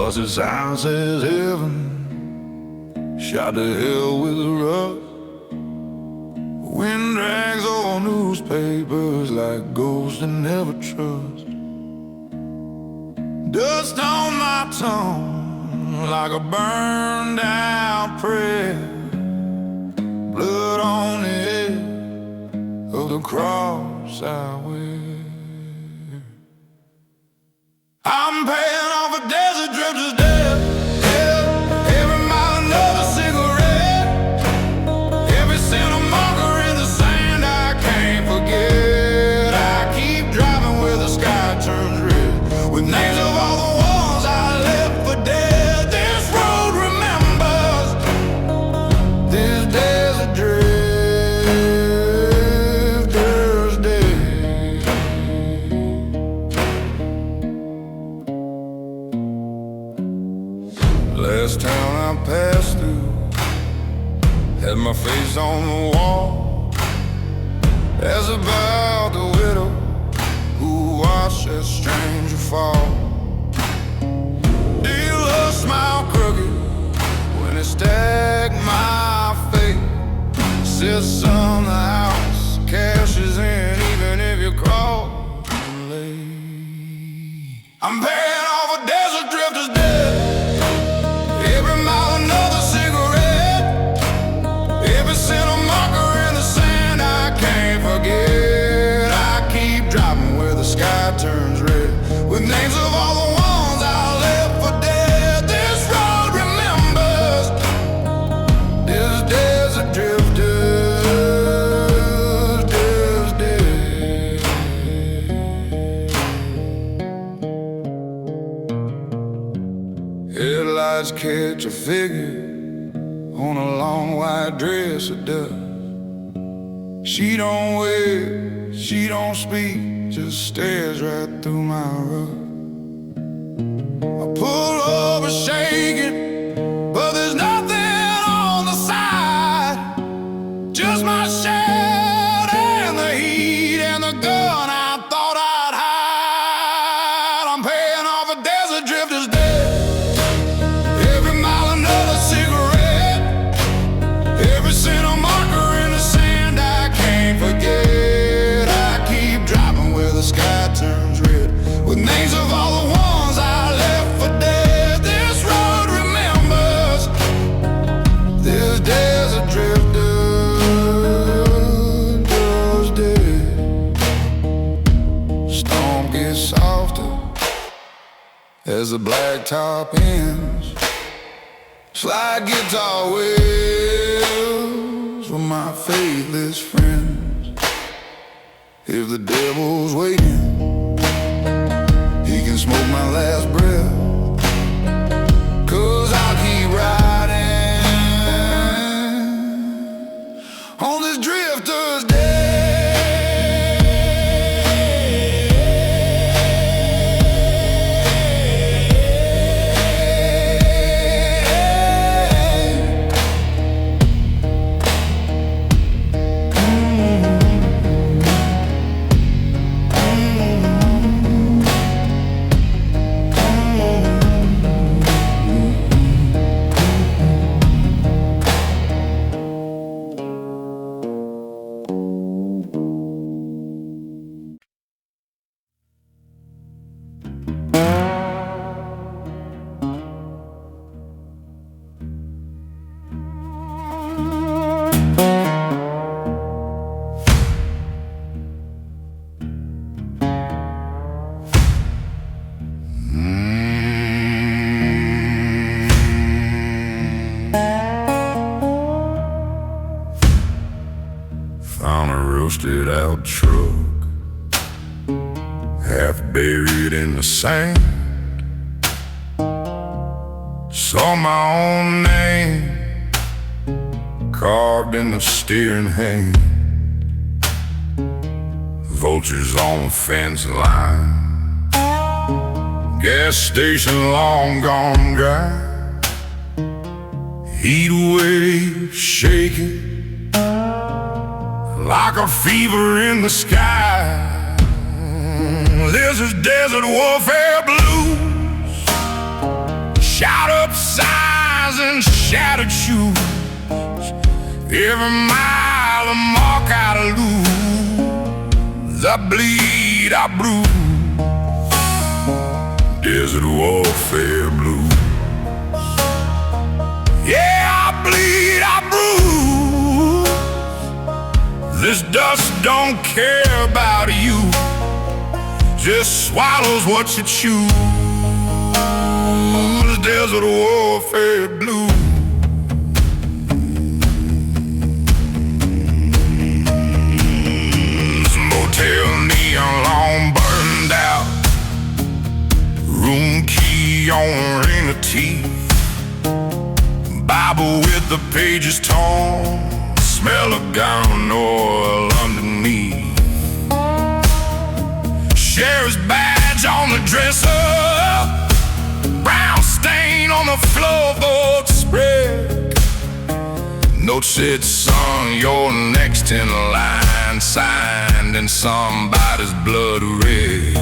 'cause his house is heaven, shot to hell with the rust. Wind drags over newspapers like ghosts that never trust. Dust on my tongue like a burned out prayer, blood on the edge of the cross I wear. I'm paying off a desert drifter's debt, every mile another cigarette, every cent a marker in the sand I can't forget. I keep driving where the sky turns red, with names of all the ones I left for dead. This road remembers this desert drifter's day. Last town I passed through had my face on the wall, as about the widow who watched that stranger fall. Dealer smile crooked when he stacked my face, says son, the house cash is in even if you crawl late. I'm paying off a desert drifter's debt, every mile another cigarette, every cent a marker in the sand I can't forget. I keep driving where the sky turns red, with names of all the ones I left for dead. This road remembers this desert drifter's day. Headlights catch a figure on a long white dress of dust. She don't wave, she don't speak, just stares right through my rug. I pull over shaking, but there's nothing on the side, just my shirt and the heat and the gun I thought I'd hide. I'm paying off a desert drifter's debt, every mile another cigarette, every cent a marker in the sand I can't forget. I keep driving where the sky turns red, with names of all the ones I left for dead. This road remembers this desert drifter's day. Storm gets softer as the blacktop ends, slide guitar wails with my faithless friends. If the devil's waiting, he can smoke my last breath, 'cause I'll keep riding on this drifter's day. Found a roasted out truck, half buried in the sand. Saw my own name carved in the steering hand. Vultures on the fence line, gas station long gone dry. Heat wave shaking like a fever in the sky. This is desert warfare blues, Shout up signs and shattered shoes. Every mile a mark I lose. I bleed, I bruise. Desert warfare blues. Yeah, I bleed, I bruise. This dust don't care about you. Just swallows what you choose. Desert warfare blues. Motel neon long burned out. Room key on ring of teeth. Bible with the pages torn. Smell of gun oil underneath. Sheriff's badge on the dresser. Brown stain on the floorboard spread. Note said, son, you're next in line. Signed in somebody's blood red.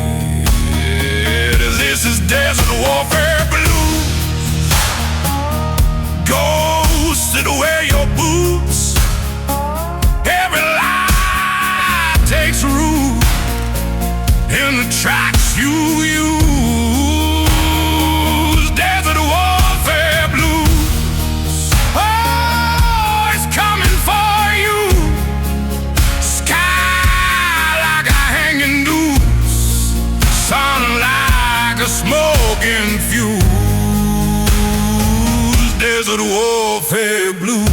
This is desert warfare blues. Ghosts that wear your boots. Every lie takes root in the tracks you use. Desert warfare blues. Oh, it's coming for you. Sky like a hanging noose. Sun like a smoking fuse. Desert warfare blues.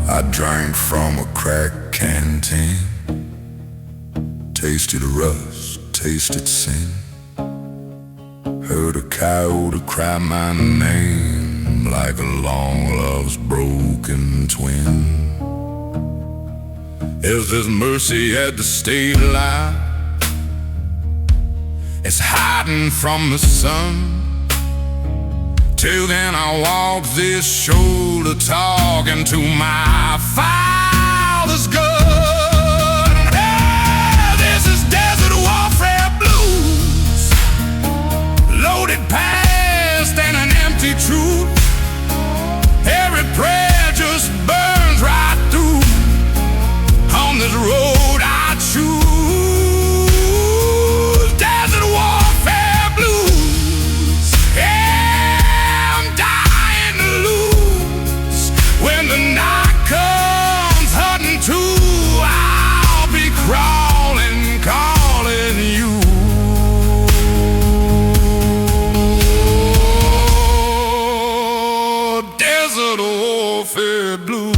I drank from a crack canteen. Tasted rust, tasted sin. Heard a coyote cry my name like a long love's broken twin. If there's mercy at the state line, it's hiding from the sun. Till then I walk this shoulder talking to my father's gun. Yeah, this is desert warfare blues. Loaded past and an empty truth. Every prayer just burns right through. On this road I choose. Desert warfare blues. Yeah, I'm dying to lose. When the night comes hunting too, I'll be crawling, calling you. Desert warfare blues.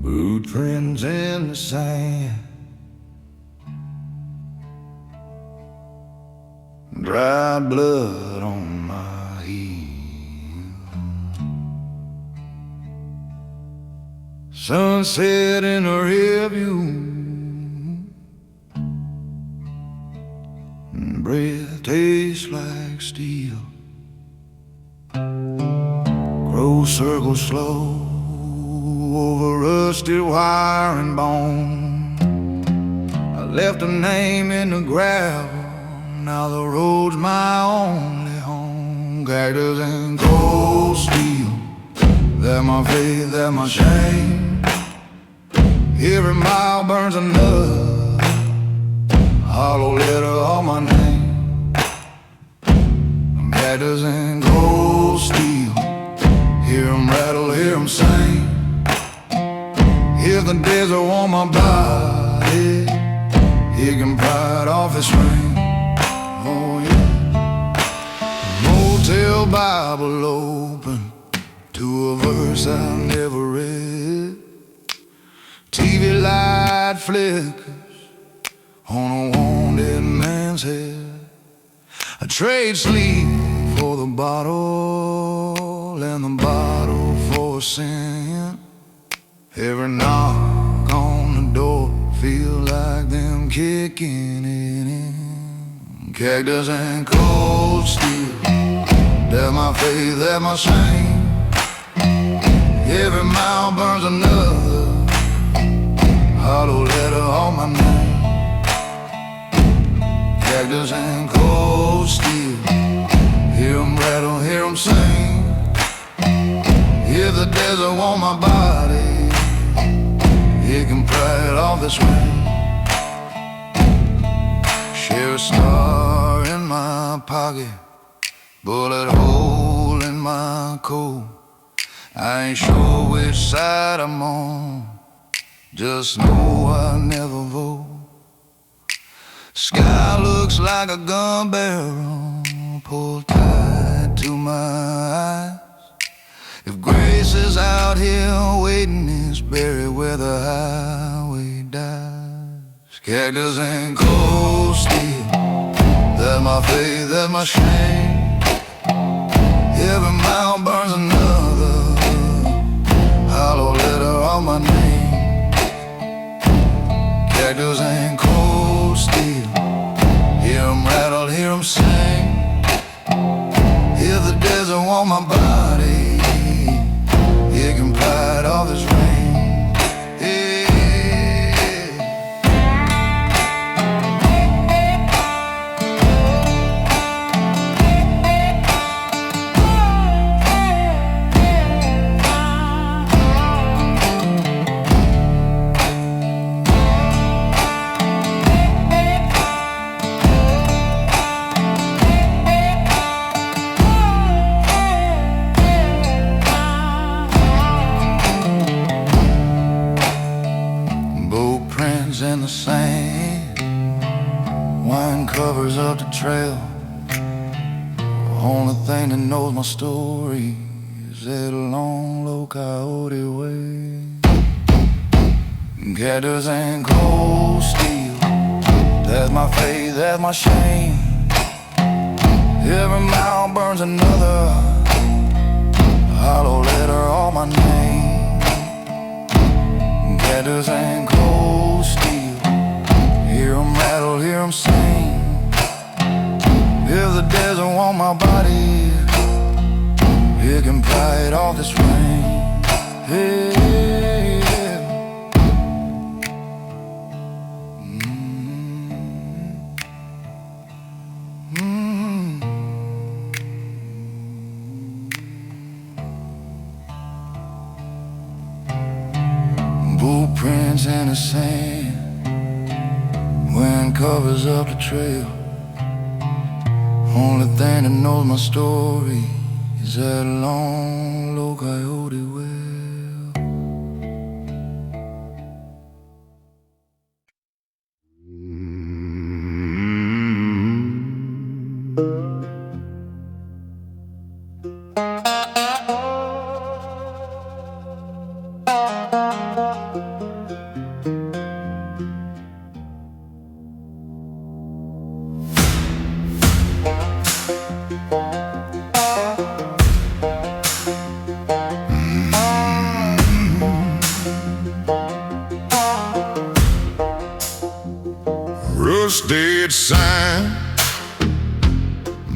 Boot prints in the sand, dry blood on my heel. Sunset in a rear view, breath tastes like steel. Grow circles slow over rusty wire and bone. I left a name in the gravel now the road's my only home. Cactus and cold steel, they're my faith, they're my shame. Every mile burns another hollow letter of my name. Cactus and cold steel, hear 'em rattle, hear 'em sing. If the desert want my body, he can pry it off its ring. Oh yeah. Motel Bible open to a verse I never read. TV light flickers on a wounded man's head. I trade sleep for the bottle and the bottle for sin. Every knock on the door feel like them kicking it in. Cactus and cold steel, they're my faith, they're my shame. Every mile burns another hollow letter on my name. Cactus and cold steel, hear 'em rattle, hear 'em sing. If the desert want my body, he can pry it off this way. Share a star in my pocket, bullet hole in my coat. I ain't sure which side I'm on, just know I never vote. Sky looks like a gun barrel pulled tight to my eyes. If grace is out here waiting, it's buried where the highway dies. Cactus and cold steel, that's my faith, that's my shame. Every mile burns another hollow letter on my name. Cactus and cold steel, hear 'em rattle, hear 'em sing. If the desert want my body, you can pry it off this rain. Yeah. In the sand, wine covers up the trail. The only thing that knows my story is that long, low coyote way. Cactus and cold steel, that's my faith, that's my shame. Every mile burns another hollow letter on my name. Cactus and cold steel, hear 'em rattle, hear 'em sing. If the desert want my body, it can pry it off this ring. Hey, yeah. Blueprints in the sand, wind covers up the trail. Only thing that knows my story is that long, low coyote wail. Rusted sign,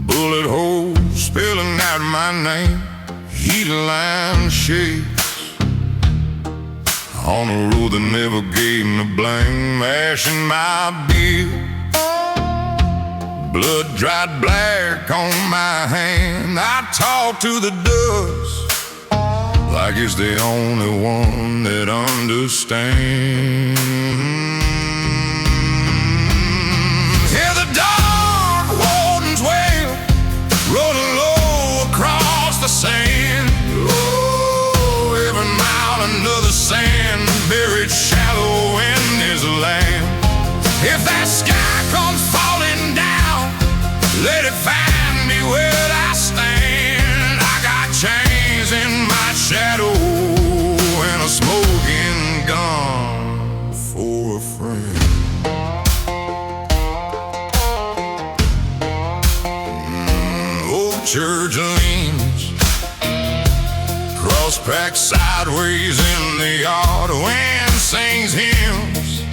bullet holes spilling out my name. Heat line shakes on a road that never gave me blame. Ash in my beer, blood dried black on my hand. I talk to the dust like it's the only one that understands. Hear the dark warden's wail rolling low across the sand. Oh, every mile another sand buried shallow in his land. If that sky comes falling down, let it find me where I stand. I got chains in my shadow and a smoking gun for a friend. Old church leans, cross packed sideways in the yard. Wind sings hymns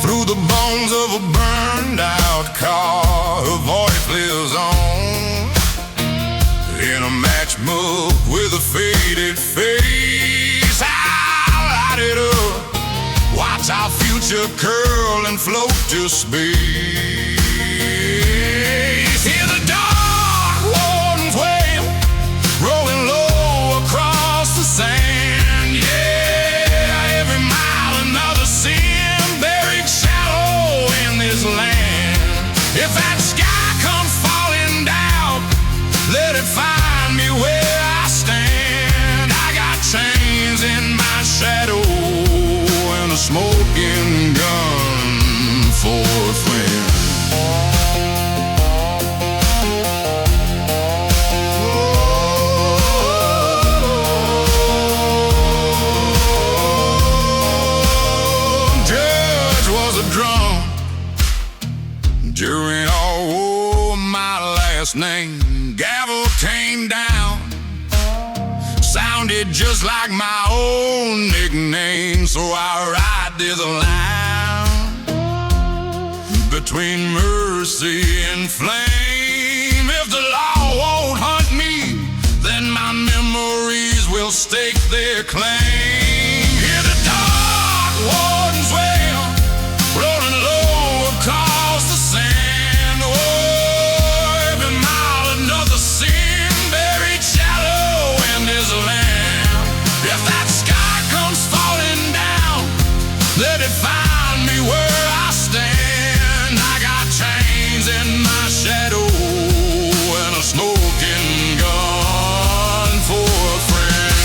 through the bones of a burned out car. Her voice lives on in a matchbook with a faded face. I'll light it up, watch our future curl and float to space. Hear the dark warden's wail rolling low across the sand. Yeah, every mile another sin buried shallow in this land. If that sky comes falling down, let it find me where I stand. I got chains in my shadow and a smoking gun for a friend. Judge was a drum, jury all wore my last name. Gavel came down, sounded just like my own nickname. So I ride this line between mercy and flame. If the law won't hunt me, then my memories will stake their claim. Hear the dark warden's wail rolling low across the sand. Oh, every mile another sin buried shallow in this land. If that sky comes falling down, let it find me where I stand. I got chains in my shadow and a smoking gun for a friend.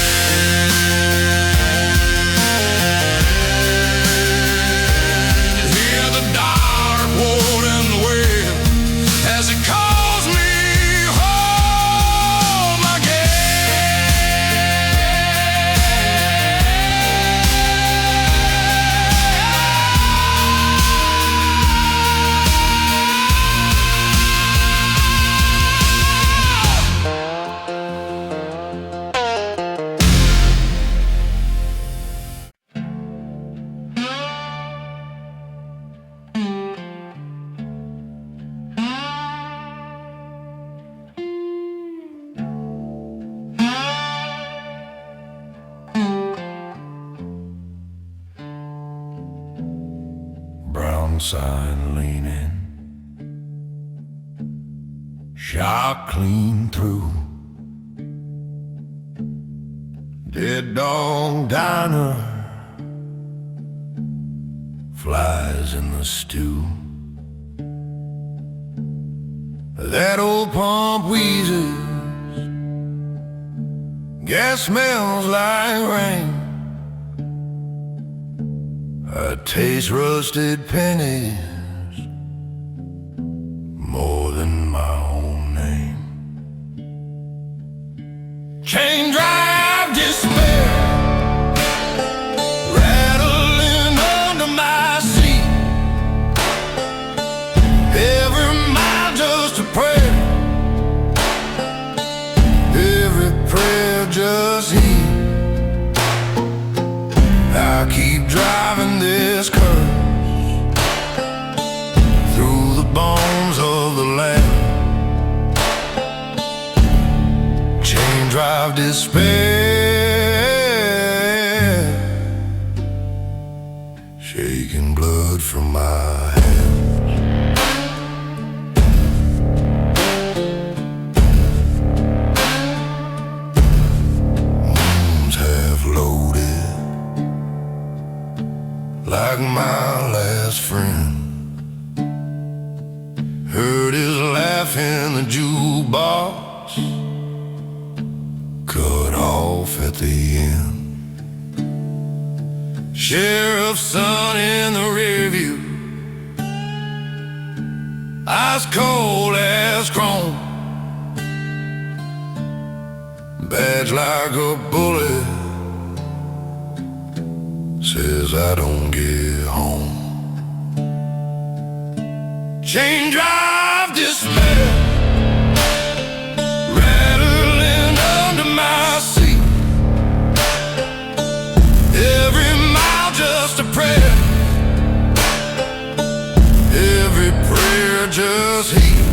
Hear the dark warden wail as it calls me home Brown side leaning, shot clean through. Dead dog diner, flies in the stew. That old pump wheezes, gas smells like rain. I taste rusted pennies more than my own name. Chain drive despair rattling under my seat. Every mile just a prayer, every prayer just heat. I keep driving this curse through the bones of the land. Chain drive despair, shaking blood from my hands. hearts cut off at the end. Sheriff's son in the rearview, ice cold as chrome, badge like a bullet, says I don't get home. Chain drive despair, rattling under my seat. Every mile just a prayer, every prayer just heat.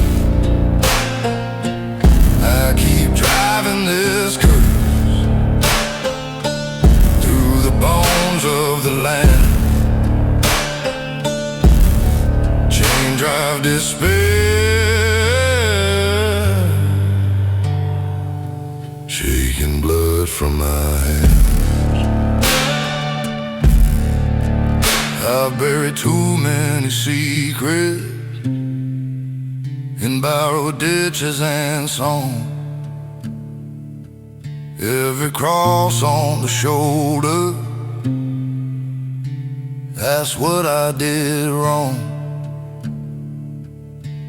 I keep driving this curse through the bones of the land. Chain drive despair, shaking blood from my hands. I've buried too many secrets in borrowed ditches and song. Every cross on the shoulder, that's what I did wrong.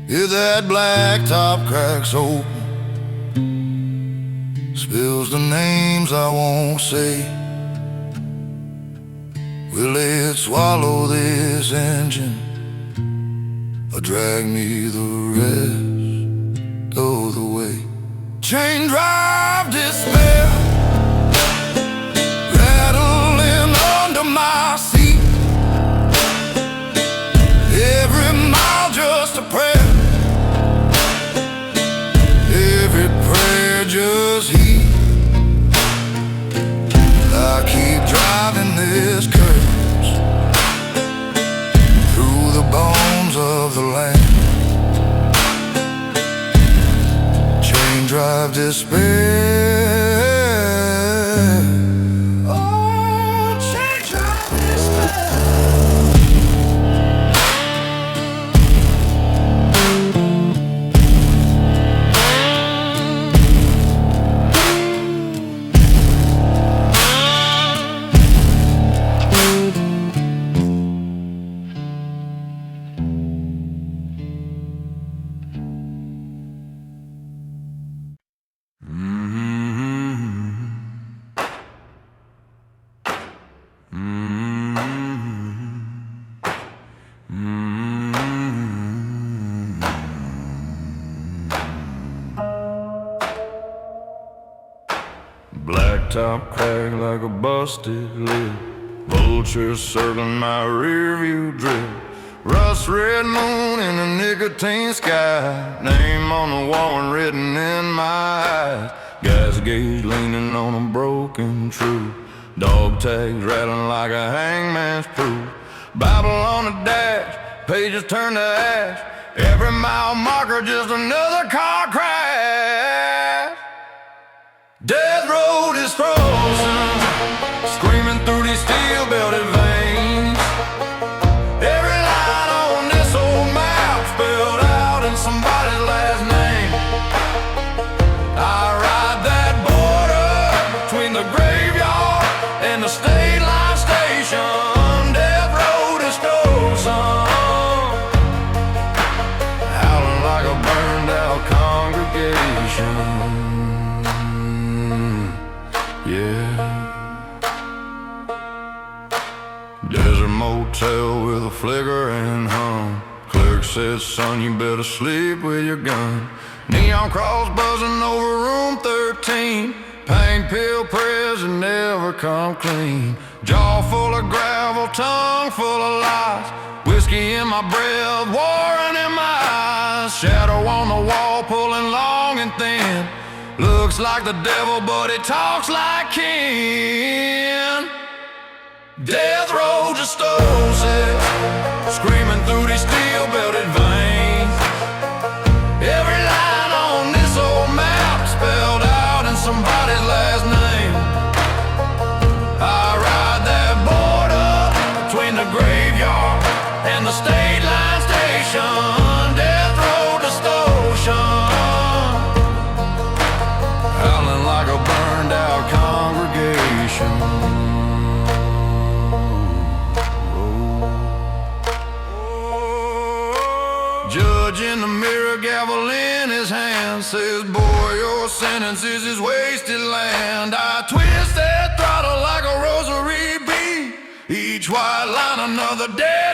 If that blacktop cracks open, spills the names I won't say, will it swallow this engine or drag me the rest of the way? Chain drive despair, rattling under my seat. Every mile just a prayer, every prayer just heat. I keep driving this curse through the bones of the land. Chain drive despair. Oh, chain drive despair. Blacktop crack like a busted lid, vultures circling my rearview drip. Rust red moon in the nicotine sky, name on the wall and written in my eyes. Gas gauge leaning on a broken truth, dog tags rattling like a hangman's proof. Bible on the dash, pages turn to ash, every mile marker just another car crash. Death road is frozen, screaming through these steel-belted veins. Every line on this old map spelled out in somebody's last name. I ride that border between the graveyard and the state line station. Death road is frozen, howling like a burned-out congregation. Desert motel with a flickering hum. Clerk said, son, you better sleep with your gun. Neon cross buzzing over room 13. Pain pill prayers that never come clean. Jaw full of gravel, tongue full of lies. Whiskey in my breath, warring in my eyes. Shadow on the wall, pulling long and thin. Looks like the devil, but he talks like kin. Death road just stones it, screaming through these steel-belted veins. Every line on this old map spelled out in somebody's last name. I ride that border between the graveyard and the state line station. Death road distortion, Boy, your sentence is this wasted land. I twist that throttle like a rosary bead. Each white line another day.